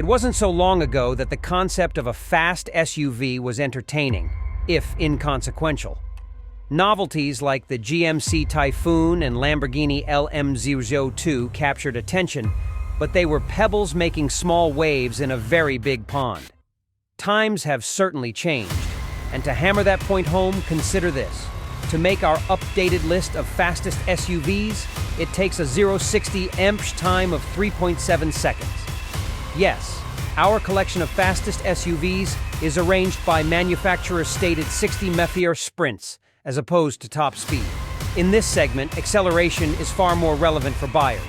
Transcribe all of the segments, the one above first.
It wasn't so long ago that the concept of a fast SUV was entertaining, if inconsequential. Novelties like the GMC Typhoon and Lamborghini LM002 captured attention, but they were pebbles making small waves in a very big pond. Times have certainly changed, and to hammer that point home, consider this. To make our updated list of fastest SUVs, it takes a 0-60 EMPH time of 3.7 seconds. Yes, our collection of fastest SUVs is arranged by manufacturer-stated 60 Mephier sprints, as opposed to top speed. In this segment, acceleration is far more relevant for buyers,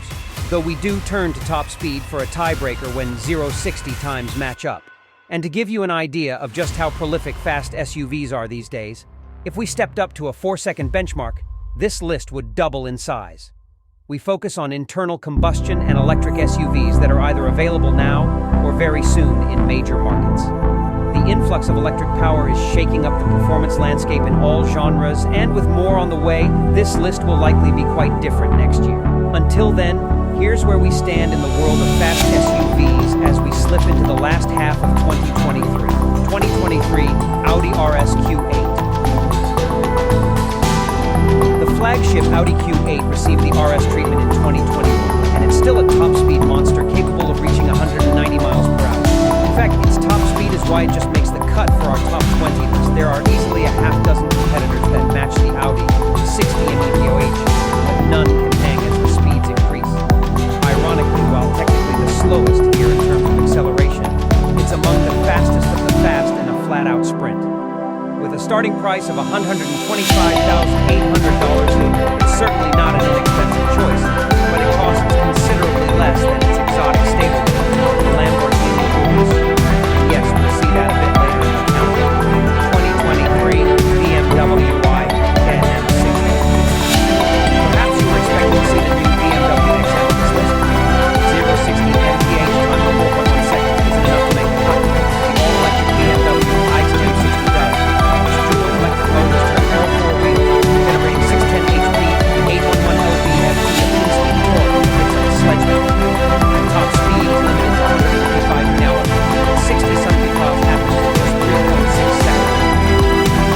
though we do turn to top speed for a tiebreaker when 0-60 times match up. And to give you an idea of just how prolific fast SUVs are these days, if we stepped up to a 4-second benchmark, this list would double in size. We focus on internal combustion and electric SUVs that are either available now or very soon in major markets. The influx of electric power is shaking up the performance landscape in all genres, and with more on the way, this list will likely be quite different next year. Until then, here's where we stand in the world of fast SUVs as we slip into the last half of 2023. 2023 Audi RS Q8. The flagship Audi Q8 received the RS treatment in 2021, and it's still a top-speed monster capable of reaching 190 miles per hour. In fact, its top speed is why it just makes the cut for our top 20 list. There are easily a half dozen competitors that match the Audi 60 ME/POH, but none can hang as the speeds increase. Ironically, while technically the slowest here in terms of acceleration, it's among the fastest of the fast in a flat-out sprint. With a starting price of $125,800, it's certainly not an inexpensive choice, but it costs considerably less than its exotic stablemate, the Lamborghini Urus. Yes, we'll see that a bit later in the countdown. 2023 BMW i10 M60. Perhaps you were expecting to see the new BMW X on this list. 0-60 mph under 4.1 seconds isn't enough to make the cut. The all-electric BMW i10 M60 does. Electric motors turn all four wheels, generating 610 HP, 811 lb-ft of instant torque, it's like a sledgehammer. And top speed is limited to 155 an hour, and 60-something miles happens in just 3.6 seconds.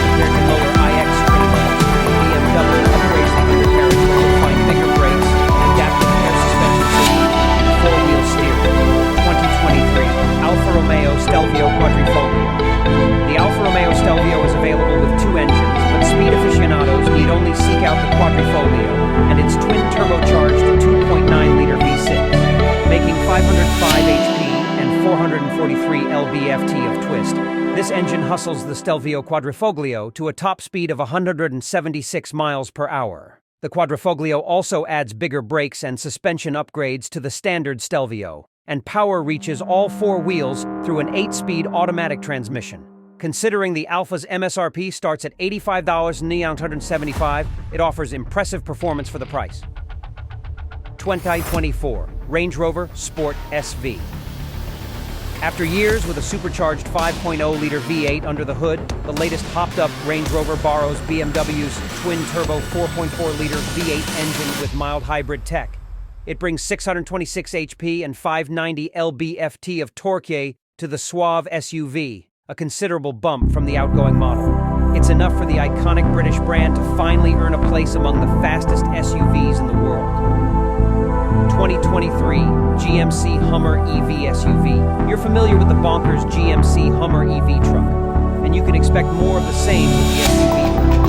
Compared to lower iX trim levels, BMW upgrades the undercarriage to refine bigger brakes, and adaptive air suspension system, and four-wheel steering. 2023 Alfa Romeo Stelvio Quadrifoglio. The Alfa Romeo Stelvio is available with two engines, but speed aficionados need only seek out the Quadrifoglio and its twin-turbocharged 2.9-liter V6. Making 505 HP and 443 lb-ft of twist, this engine hustles the Stelvio Quadrifoglio to a top speed of 176 miles per hour. The Quadrifoglio also adds bigger brakes and suspension upgrades to the standard Stelvio, and power reaches all four wheels through an 8-speed automatic transmission. Considering the Alfa's MSRP starts at $85,975, it offers impressive performance for the price. 2024 Range Rover Sport SV. After years with a supercharged 5.0-liter V8 under the hood, the latest hopped-up Range Rover borrows BMW's twin-turbo 4.4-liter V8 engine with mild hybrid tech. It brings 626 HP and 590 lb-ft of torque to the suave SUV, a considerable bump from the outgoing model. It's enough for the iconic British brand to finally earn a place among the fastest SUVs in the world. 2023 GMC Hummer EV SUV. You're familiar with the bonkers GMC Hummer EV truck, and you can expect more of the same with the SUV version.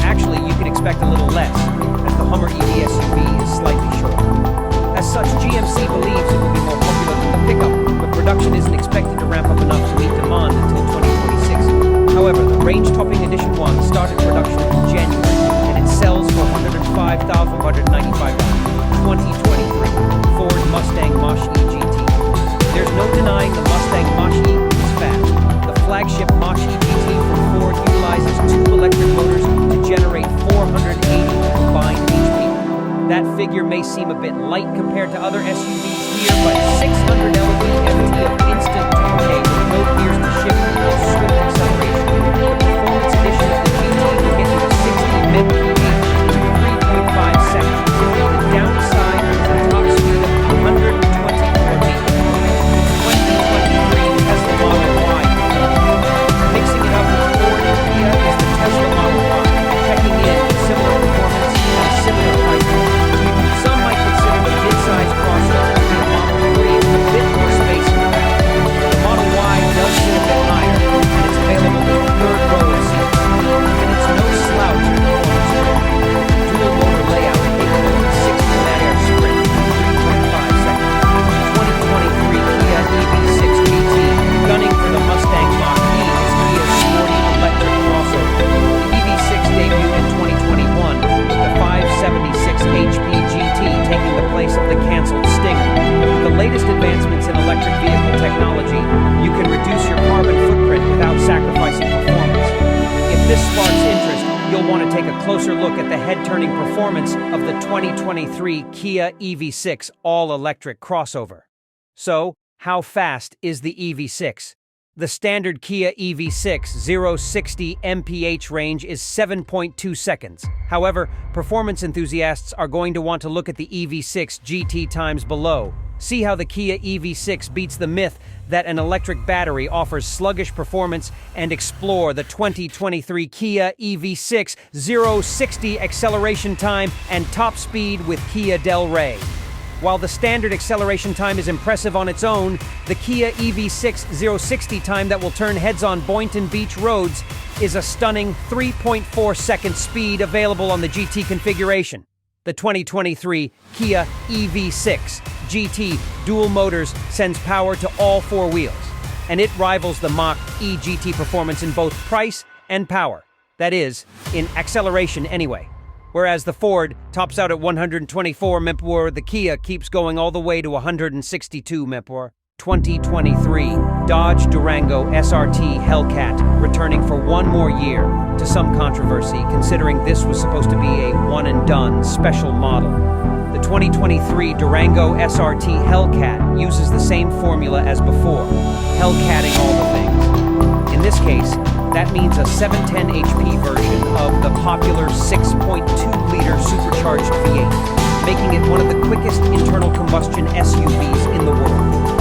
Actually, you can expect a little less, as the Hummer EV SUV is slightly shorter. As such, GMC believes it will be more popular than the pickup, but production isn't expected to ramp up enough to meet demand until 2026. However, the range-topping Edition 1 started production in January, and it sells for $105,195. 2023 Ford Mustang Mach-E GT. There's no denying the Mustang Mach-E is fast. The flagship Mach-E GT from Ford utilizes two electric motors to generate 480 combined HP. That figure may seem a bit light compared to other SUVs here, but 600 lb-ft of instant torque with no gears to shift or swift acceleration. The performance edition of the GT will get you to 60 mph in 3.5 seconds. The downside is a top speed of 124 meters. to take a closer look at the head-turning performance of the 2023 Kia EV6 all-electric crossover. So, how fast is the EV6? The standard Kia EV6 0-60 mph range is 7.2 seconds. However, performance enthusiasts are going to want to look at the EV6 GT times below. See how the Kia EV6 beats the myth that an electric battery offers sluggish performance, and explore the 2023 Kia EV6 0-60 acceleration time and top speed with Kia Del Rey. While the standard acceleration time is impressive on its own, the Kia EV6 0-60 time that will turn heads on Boynton Beach roads is a stunning 3.4-second speed available on the GT configuration. The 2023 Kia EV6 GT dual motors sends power to all four wheels, and it rivals the Mach-E GT performance in both price and power. That is, in acceleration anyway. Whereas the Ford tops out at 124 mph, the Kia keeps going all the way to 162 mph. 2023 Dodge Durango SRT Hellcat returning for one more year, to some controversy considering this was supposed to be a one-and-done special model. The 2023 Durango SRT Hellcat uses the same formula as before, Hellcatting all the things. In this case, that means a 710 HP version of the popular 6.2-liter supercharged V8, making it one of the quickest internal combustion SUVs in the world.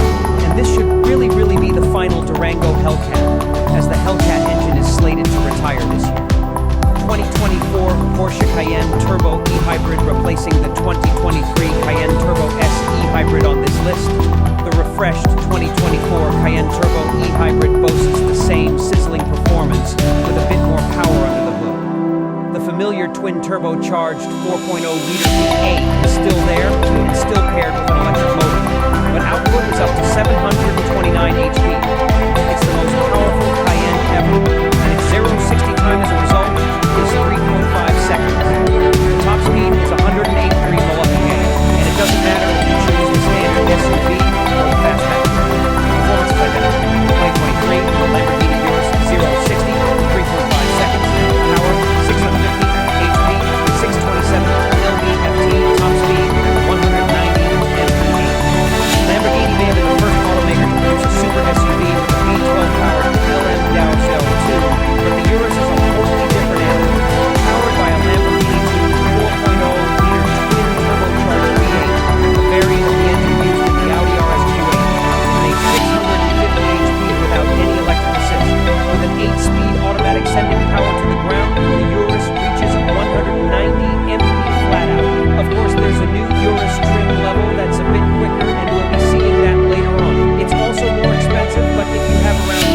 And this should really be the final Durango Hellcat, as the Hellcat engine is slated to retire this year. 2024 Porsche Cayenne Turbo e-Hybrid replacing the 2023 Cayenne Turbo S e-Hybrid on this list. The refreshed 2024 Cayenne Turbo e-Hybrid boasts the same sizzling performance with a bit more power under the hood. The familiar twin-turbocharged 4.0-liter V8 is still there and still paired with an electric motor, but output is up to 729 HP. It's the most powerful Cayenne ever, and its 0-60 time as a result is 3.5 seconds. The top speed is 108 mph, and it doesn't matter if you choose the standard SUV or the fastback. Performance is identical. 2023 Lamborghini Urus 0-60, 3.5 seconds. Power 650 HP, 627 lb-ft. Top speed 190 mph. Lamborghini may have been the first automaker to produce a super SUV with a V12-powered LM-Dow 2, but the Urus is a wholly different animal. Powered by a Lamborghini 4.0-liter twin-turbocharged V8, a variant of the engine used in the Audi RS Q8, makes 650 HP without any electric assist. With an 8-speed automatic sending power to the ground, the Urus reaches 190 mph flat out. Of course, there's a new Urus trim level that's a bit quicker, and we'll be seeing that later on. It's also more expensive, but if you have around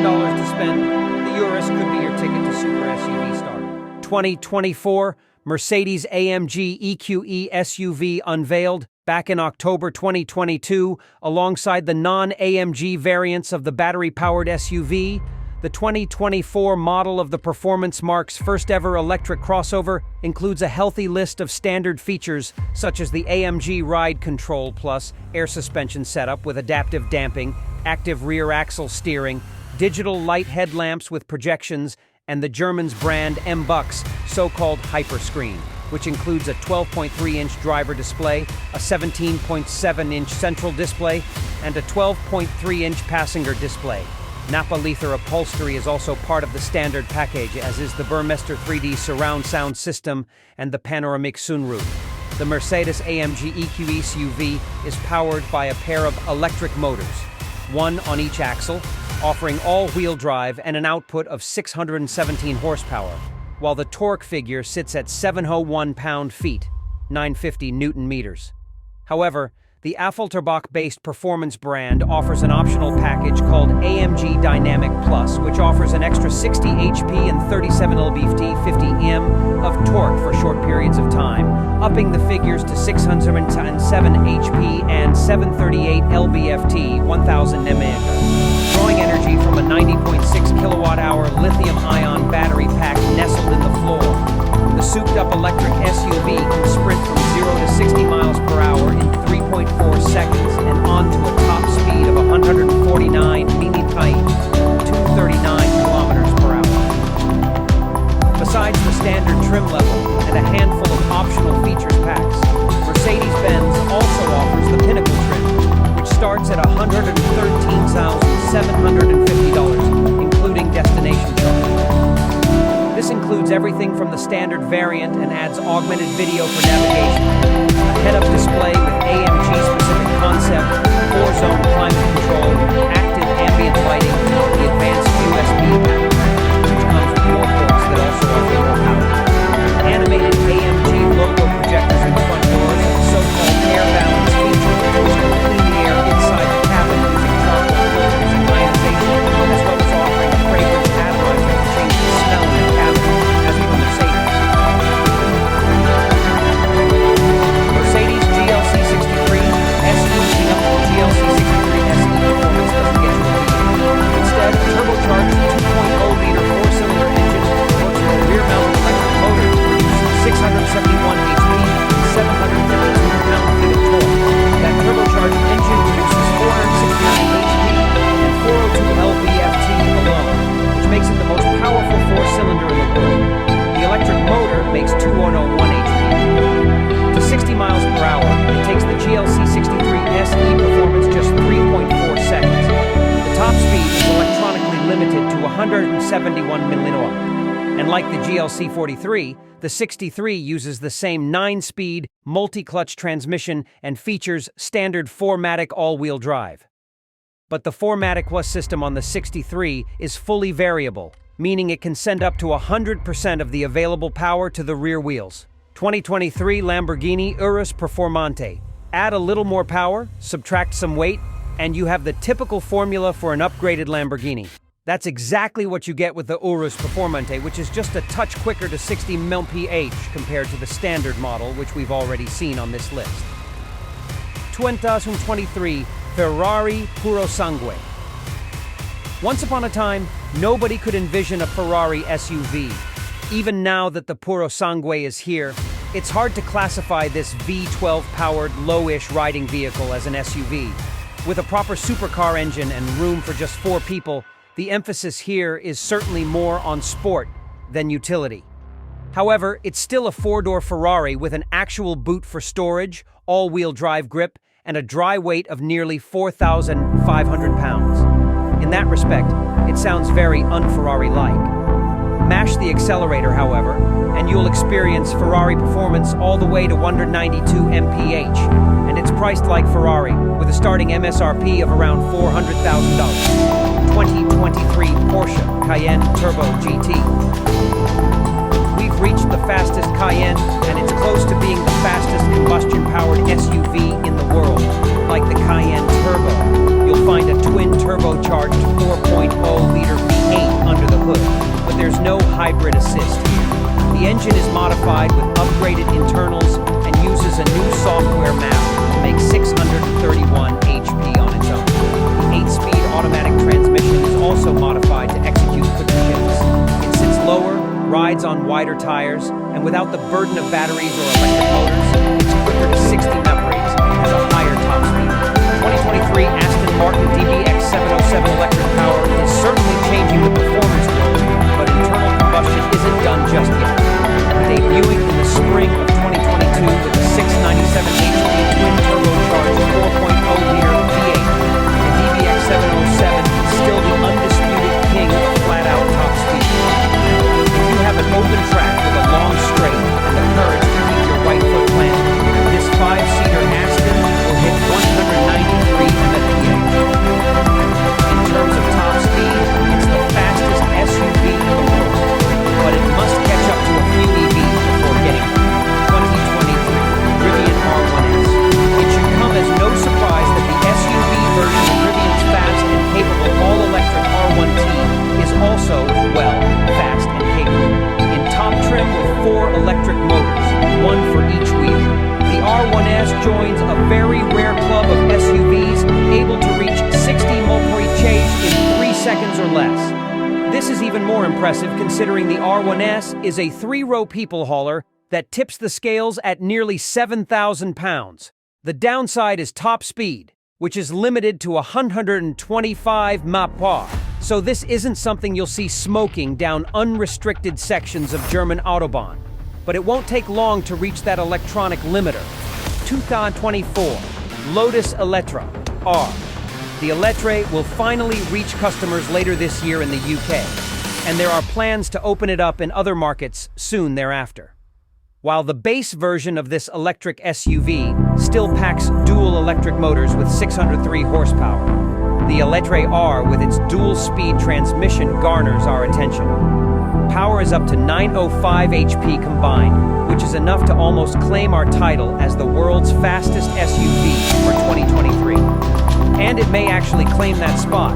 $200,000 to spend, the Urus could be your ticket to super SUV star. 2024 Mercedes-AMG EQE SUV unveiled back in October 2022, alongside the non-AMG variants of the battery-powered SUV. The 2024 model of the Performance Mark's first-ever electric crossover includes a healthy list of standard features, such as the AMG Ride Control Plus air suspension setup with adaptive damping, active rear axle steering, digital light headlamps with projections, and the German's brand M-Buck's so-called Hyperscreen, which includes a 12.3-inch driver display, a 17.7-inch central display, and a 12.3-inch passenger display. Nappa Leather upholstery is also part of the standard package, as is the Burmester 3D surround sound system and the panoramic sunroof. The Mercedes-AMG EQE SUV is powered by a pair of electric motors, one on each axle, offering all-wheel drive and an output of 617 horsepower, while the torque figure sits at 701 pound-feet, 950 newton-meters. However, the Affalterbach-based performance brand offers an optional package called AMG Dynamic Plus, which offers an extra 60 HP and 37 lb-ft 50 N of torque for short periods of time, upping the figures to 607 HP and 738 lb-ft 1000 mAh. Drawing energy from a 90.6 kilowatt-hour lithium-ion battery pack nestled in the floor. The souped-up electric SUV can sprint from 0 to 60 miles per hour in 3.4 seconds and on to a top speed of 149 mph, 239 kilometers per hour. Besides the $7,750, including destination charge. This includes everything from the standard variant and adds augmented video for navigation, a head-up display with AMG-specific concept, 4-zone climate control, active ambient lighting, the advanced USB pack, which comes with more ports that also offer more power, animated AMG logo projectors in the front doors, and the so-called air balance feature, which can clean the air inside the cabin using charcoal filters and ionization, as well as offering a fragrance atomizer to change the smell in the cabin, as per Mercedes. Mercedes GLC 63 SE teaming up with the GLC 63 SE performance doesn't get you a V8. Instead, a turbocharged 2.0-liter four-cylinder engine works with a rear-mounted electric motor to produce 671 HP and 752 pound-feet of torque. That turbocharged engine produces 469 HP and 402 lb-ft alone, which makes it the most powerful four-cylinder in the world. The electric motor makes 2101 HP. To 60 miles per hour, it takes the GLC 63 SE performance just 3.4 seconds. The top speed is electronically limited to 171 millinorm. And like the GLC 43, the 63 uses the same 9-speed, multi-clutch transmission and features standard 4MATIC all-wheel drive. But the 4MATIC system on the 63 is fully variable, meaning it can send up to 100% of the available power to the rear wheels. 2023 Lamborghini Urus Performante. Add a little more power, subtract some weight, and you have the typical formula for an upgraded Lamborghini. That's exactly what you get with the Urus Performante, which is just a touch quicker to 60 mph compared to the standard model, which we've already seen on this list. 2023 Ferrari Purosangue. Once upon a time, nobody could envision a Ferrari SUV. Even now that the Purosangue is here, it's hard to classify this V12-powered, low-ish riding vehicle as an SUV. With a proper supercar engine and room for just 4 people, the emphasis here is certainly more on sport than utility. However, it's still a 4-door Ferrari with an actual boot for storage, all-wheel drive grip, and a dry weight of nearly 4,500 pounds. In that respect, it sounds very un-Ferrari-like. Mash the accelerator, however, and you'll experience Ferrari performance all the way to 192 mph, and it's priced like Ferrari, with a starting MSRP of around $400,000. 2023 Porsche Cayenne Turbo GT. We've reached the fastest Cayenne, and it's close to being the fastest combustion-powered SUV in the world. Like the Cayenne Turbo, you'll find a twin-turbocharged 4.0-liter V8 under the hood, but there's no hybrid assist here. The engine is modified with upgraded internals and uses a new software map to make 631 HP on its own. The 8-speed automatic transmission is also modified to execute quicker shifts. It sits lower, rides on wider tires, and without the burden of batteries or electric motors, it's quicker to 60 upgrades and has a higher top speed. 2023 Aston Martin DBX 707 electric power is certainly changing the performance world, but internal combustion isn't done just yet. Debuting in the spring of 2022 with a 697 HP twin-turbocharged 4.0-liter V8, the DBX 707 is still the undisputed king of flat-out top speed. If you have an open track with a long straight and the courage to keep your right foot planted, this 5-seater Aston will hit 193 mph. In terms of top speed, it's the fastest SUV in the world, but it must catch up to a few EVs before getting there. 2023 Rivian R1S. It should come as no surprise that the SUV version of Rivian's fast and capable all-electric R1T is also, well, fast and capable. In top trim with 4 electric motors, 1 for each wheel, the R1S joins a very rare club of SUVs able to reach 60 mph in 3 seconds or less. This is even more impressive considering the R1S is a 3-row people hauler that tips the scales at nearly 7,000 pounds. The downside is top speed, which is limited to 125 mph. So this isn't something you'll see smoking down unrestricted sections of German Autobahn. But it won't take long to reach that electronic limiter. 2024 Lotus Eletre R. The Elettre will finally reach customers later this year in the UK, and there are plans to open it up in other markets soon thereafter. While the base version of this electric SUV still packs dual electric motors with 603 horsepower, the Elettre R with its dual-speed transmission garners our attention. Power is up to 905 HP combined, which is enough to almost claim our title as the world's fastest SUV for 2023. And it may actually claim that spot.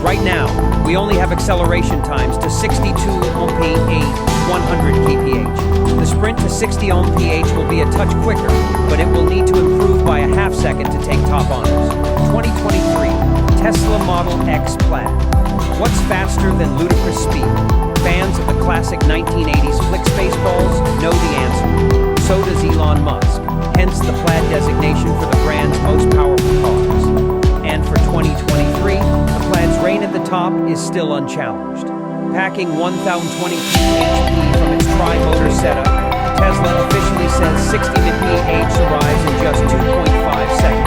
Right now, we only have acceleration times to 62 mph, 100 kph. The sprint to 60 mph will be a touch quicker, but it will need to improve by a half second to take top honors. 2023, Tesla Model X Plaid. What's faster than ludicrous speed? Fans of the classic 1980s flick Spaceballs know the answer. So does Elon Musk, hence the Plaid designation for the brand's most powerful cars. And for 2023, the Plaid's reign at the top is still unchallenged. Packing 1,020 HP from its tri-motor setup, Tesla officially says 60 mph arrives in just 2.5 seconds.